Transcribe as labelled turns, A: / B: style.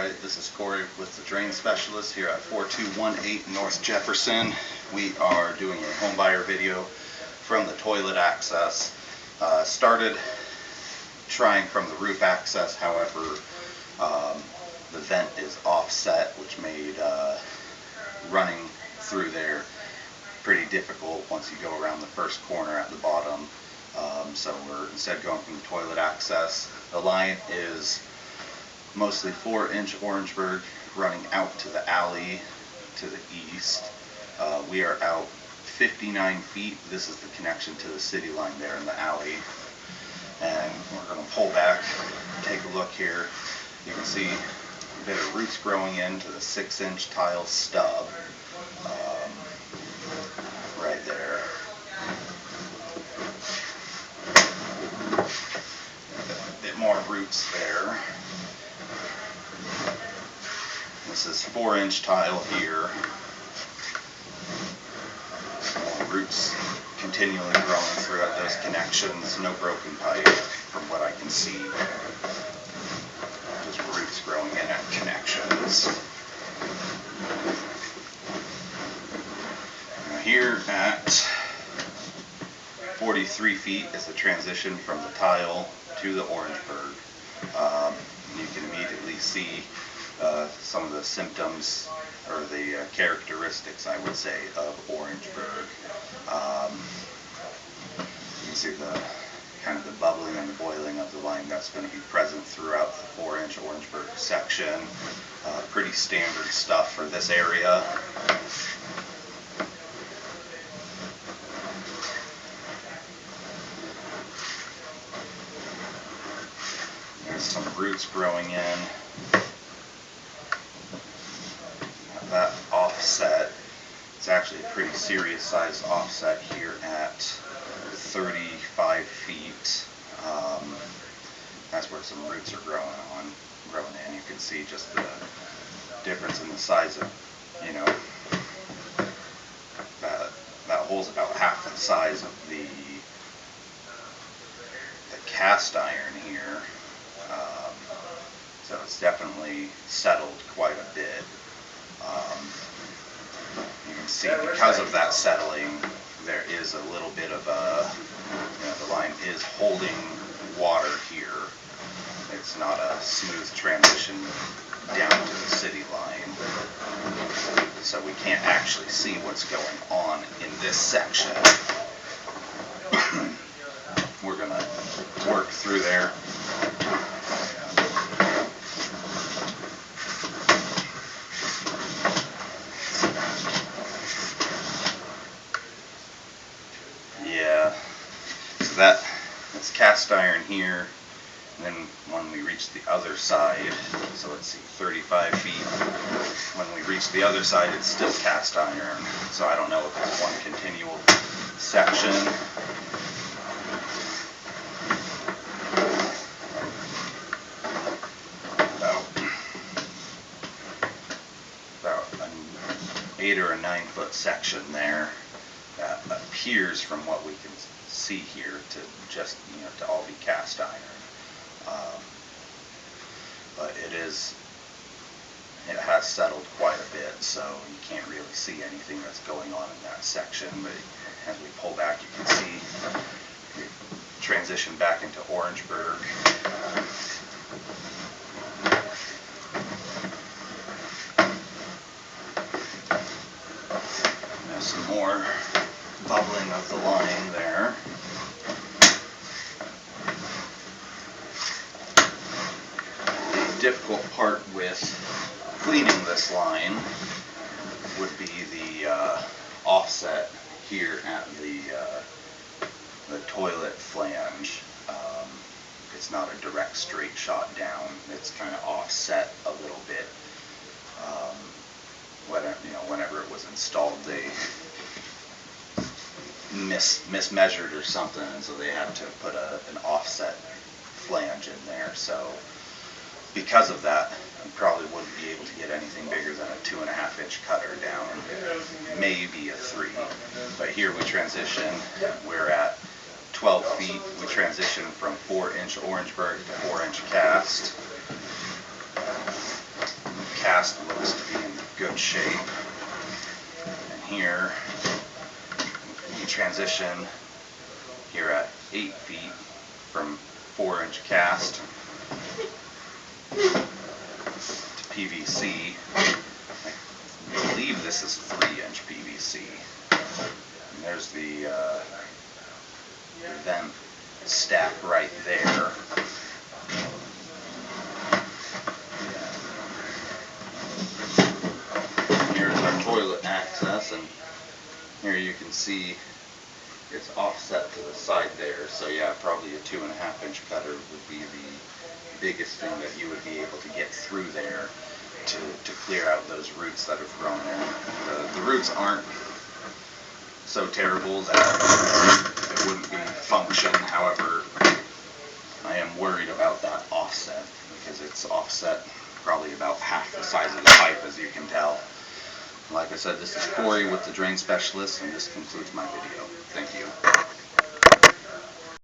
A: Alright, this is Corey with the Drain Specialist here at 4218 North Jefferson. We are doing a home buyer video from the toilet access. Started trying from the roof access, however, the vent is offset, which made running through there pretty difficult once you go around the first corner at the bottom. So we're instead going from the toilet access. The line is mostly 4-inch Orangeburg running out to the alley to the east. We are out 59 feet. This is the connection to the city line there in the alley. And we're going to pull back, take a look here. You can see a bit of roots growing into the 6-inch tile stub right there. A bit more roots there. This is 4-inch tile here. More roots continually growing throughout those connections. No broken pipe from what I can see. Just roots growing in at connections. Now here at 43 feet is the transition from the tile to the Orangeburg. You can immediately see some of the symptoms or the characteristics, I would say, of Orangeburg. You can see the kind of the bubbling and the boiling of the line that's going to be present throughout the 4-inch Orangeburg section. Pretty standard stuff for this area. There's some roots growing in. That offset, it's actually a pretty serious sized offset here at 35 feet. That's where some roots are growing in. You can see just the difference in the size of, that hole's about half the size of the cast iron here. So it's definitely settled quite a bit. You can see because of that settling, there is a little bit of the line is holding water here. It's not a smooth transition down to the city line. So we can't actually see what's going on in this section. We're going to work through there. That's cast iron here, and then when we reach the other side, so let's see, 35 feet, when we reach the other side it's still cast iron, so I don't know if it's one continual section. About an 8 or a 9 foot section there that appears, from what we can see here, to just to all be cast iron, but it has settled quite a bit, so you can't really see anything that's going on in that section. But as we pull back, you can see we transition back into Orangeburg. There's some more bubbling of the line there. The difficult part with cleaning this line would be the offset here at the toilet flange. It's not a direct straight shot down. It's kind of offset a little bit. Whenever it was installed, they mismeasured or something, and so they had to put an offset flange in there. So because of that, you probably wouldn't be able to get anything bigger than a 2.5-inch cutter down, maybe a 3. But here we transition, we're at 12 feet, we transition from 4-inch Orangeburg to 4-inch cast. shape. And here, we transition here at 8 feet from 4-inch cast to PVC. I believe this is 3-inch PVC. And there's the vent stack right there. Here's our toilet access, and here you can see it's offset to the side there. So yeah, probably a 2.5-inch cutter would be the biggest thing that you would be able to get through there to clear out those roots that have grown in. The roots aren't so terrible that it wouldn't be function. However, I am worried about that offset because it's offset probably about half the size of the pipe, as you can tell. Like I said, this is Corey with the Drain Specialist, and this concludes my video. Thank you.